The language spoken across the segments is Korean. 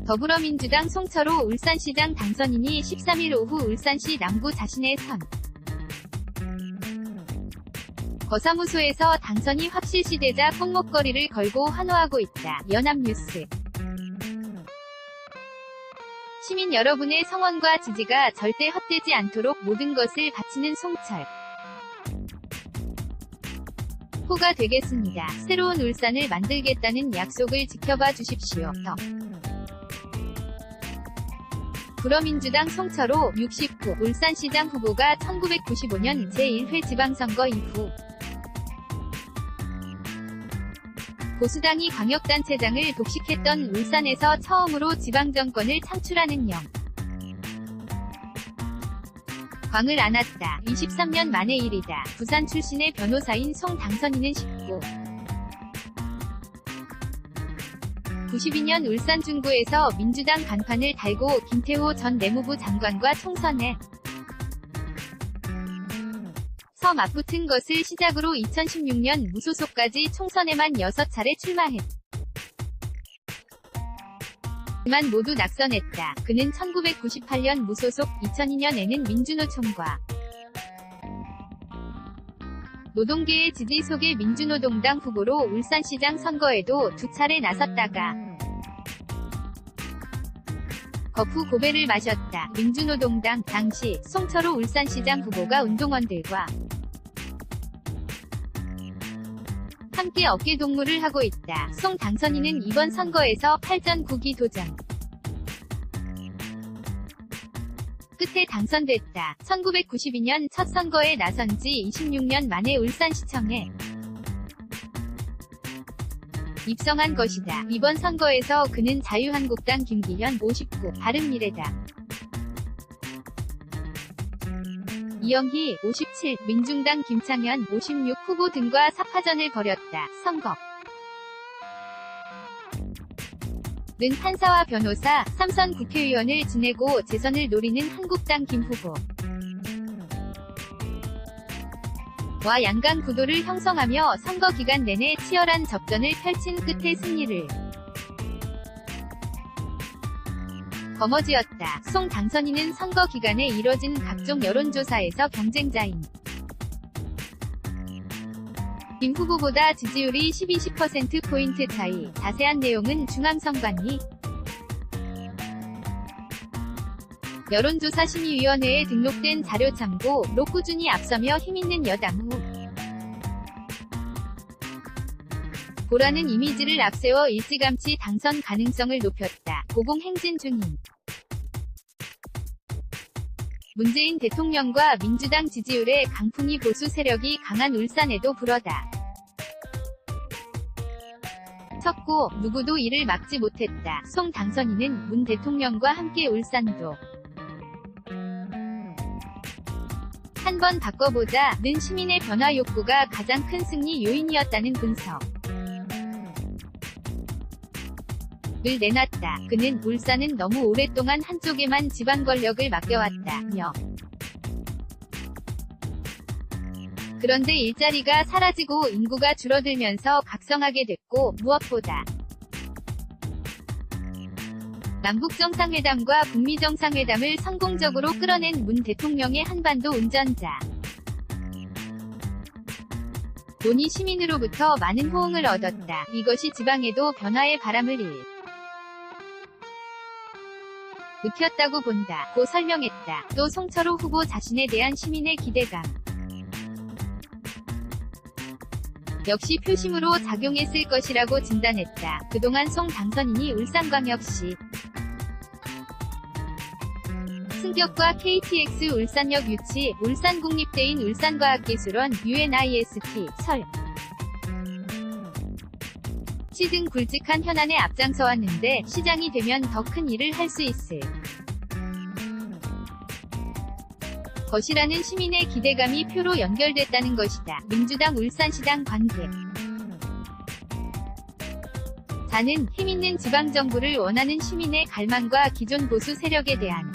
더불어민주당 송철호 울산시장 당선인이 13일 오후 울산시 남구 자신의 선 거사무소에서 당선이 확실시되자 꽁목걸이를 걸고 환호하고 있다. 연합뉴스. 시민 여러분의 성원과 지지가 절대 헛되지 않도록 모든 것을 바치는 송철 호가 되겠습니다. 새로운 울산을 만들겠다는 약속을 지켜봐 주십시오. 더불어민주당 송철호 69 울산시장 후보가 1995년 제1회 지방선거 이후 보수당이 광역단체장을 독식했던 울산에서 처음으로 지방정권을 창출하는 광을 안았다. 23년 만의 일이다. 부산 출신의 변호사인 송 당선인은 19 92년 울산 중구에서 민주당 간판을 달고 김태호 전 내무부 장관과 총선에 서 맞붙은 것을 시작으로 2016년 무소속까지 총선에만 6차례 출마했지만 모두 낙선했다. 그는 1998년 무소속, 2002년에는 민주노총과 노동계의 지지 속의 민주노동당 후보로 울산시장 선거에도 2차례 나섰다가 거푸 고배를 마셨다. 민주노동당 당시 송철호 울산시장 후보가 운동원들과 함께 어깨동무를 하고 있다. 송 당선인은 이번 선거에서 8전 9기 도전 끝에 당선됐다. 1992년 첫 선거에 나선 지 26년 만에 울산시청에 입성한 것이다. 이번 선거에서 그는 자유한국당 김기현 59, 바른미래당 이영희 57, 민중당 김창현 56 후보 등과 사파전을 벌였다. 선거 는 판사와 변호사, 3선 국회의원을 지내고 재선을 노리는 한국당 김 후보 와 양강 구도를 형성하며 선거 기간 내내 치열한 접전을 펼친 끝에 승리를 거머쥐었다. 송 당선인은 선거 기간에 이뤄진 각종 여론조사에서 경쟁자인 김 후보보다 지지율이 12~10%포인트 차이. 자세한 내용은 중앙선관위 여론조사심의위원회에 등록된 자료 참고로 꾸준히 앞서며 힘있는 여당 후보라는 이미지를 앞세워 일찌감치 당선 가능성을 높였다. 고공행진 중인 문재인 대통령과 민주당 지지율의 강풍이 보수 세력이 강한 울산에도 불어다 쳤고 누구도 이를 막지 못했다. 송 당선인은 문 대통령과 함께 울산도 한번 바꿔보자는 시민의 변화 욕구가 가장 큰 승리 요인이었다는 분석 을 내놨다. 그는 울산은 너무 오랫동안 한쪽에만 지방 권력을 맡겨왔다며 그런데 일자리가 사라지고 인구가 줄어들면서 각성하게 됐고 무엇보다 남북정상회담과 북미정상회담을 성공적으로 끌어낸 문 대통령의 한반도 운전자 논의 시민으로부터 많은 호응을 얻었다. 이것이 지방에도 변화의 바람을 일으켰다고 본다. 고 설명했다. 또 송철호 후보 자신에 대한 시민의 기대감 역시 표심으로 작용했을 것이라고 진단했다. 그동안 송 당선인이 울산광역시 승격과 KTX 울산역 유치, 울산국립대인 울산과학기술원, UNIST, 설 시 등 굵직한 현안에 앞장서왔는데 시장이 되면 더 큰 일을 할 수 있을 것이라는 시민의 기대감이 표로 연결됐다는 것이다. 민주당 울산시당 관계 자는 힘있는 지방정부를 원하는 시민의 갈망과 기존 보수 세력에 대한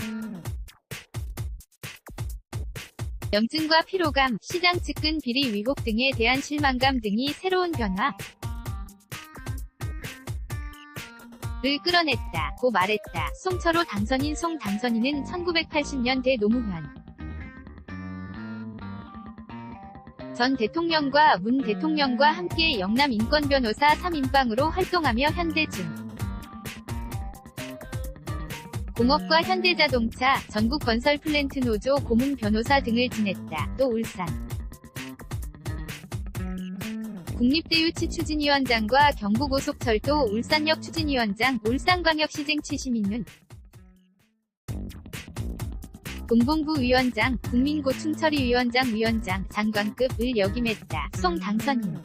염증과 피로감, 시장 측근 비리 위복 등에 대한 실망감 등이 새로운 변화 끌어냈다 고 말했다. 송철호 당선인. 송 당선인은 1980년대 노무현 전 대통령과 문 대통령과 함께 영남 인권변호사 3인방으로 활동하며 현대중 공업과 현대자동차, 전국건설플랜트노조 고문 변호사 등을 지냈다. 또 울산 국립대유치 추진위원장과 경부고속철도 울산역 추진위원장, 울산광역시장 최시민은 동봉부 위원장, 국민고충처리 위원장, 장관급을 역임했다. 송 당선인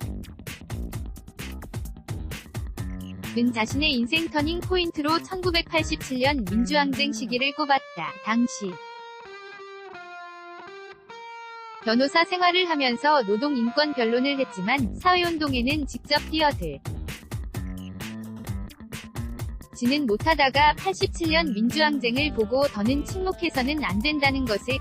는 자신의 인생 터닝 포인트로 1987년 민주항쟁 시기를 꼽았다. 당시 변호사 생활을 하면서 노동인권 변론을 했지만 사회운동에는 직접 뛰어들 지는 못하다가 87년 민주항쟁을 보고 더는 침묵해서는 안 된다는 것을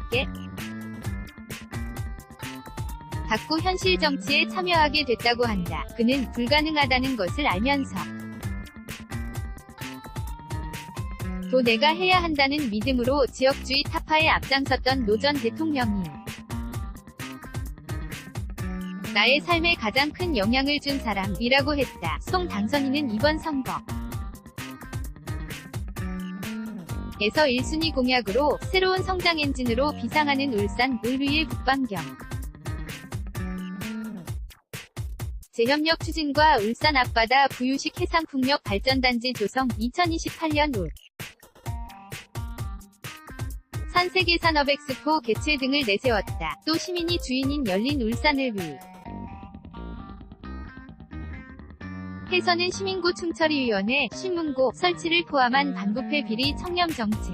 갖고 현실 정치에 참여하게 됐다고 한다. 그는 불가능하다는 것을 알면서 도 내가 해야 한다는 믿음으로 지역주의 타파에 앞장섰던 노 전 대통령이 나의 삶에 가장 큰 영향을 준 사람이라고 했다. 송 당선인은 이번 선거 에서 1순위 공약으로 새로운 성장 엔진으로 비상하는 울산을 위해 북방경 재협력 추진과 울산 앞바다 부유식 해상풍력 발전단지 조성 2028년 올 산세계 산업엑스포 개최 등을 내세웠다. 또 시민이 주인인 열린 울산을 위 해서는 시민고충처리위원회, 신문고 설치를 포함한 반부패 비리 청렴 정책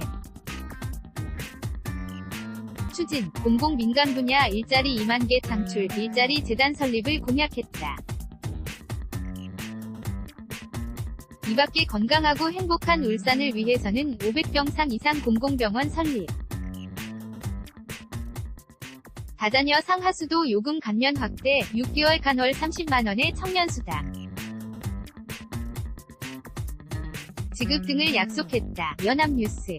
추진, 공공민간 분야 일자리 2만 개 창출, 일자리 재단 설립을 공약했다. 이밖에 건강하고 행복한 울산을 위해서는 500병상 이상 공공병원 설립 다자녀 상하수도 요금 감면 확대, 6개월 간월 30만원의 청년수당 지급 등을 약속했다. 연합뉴스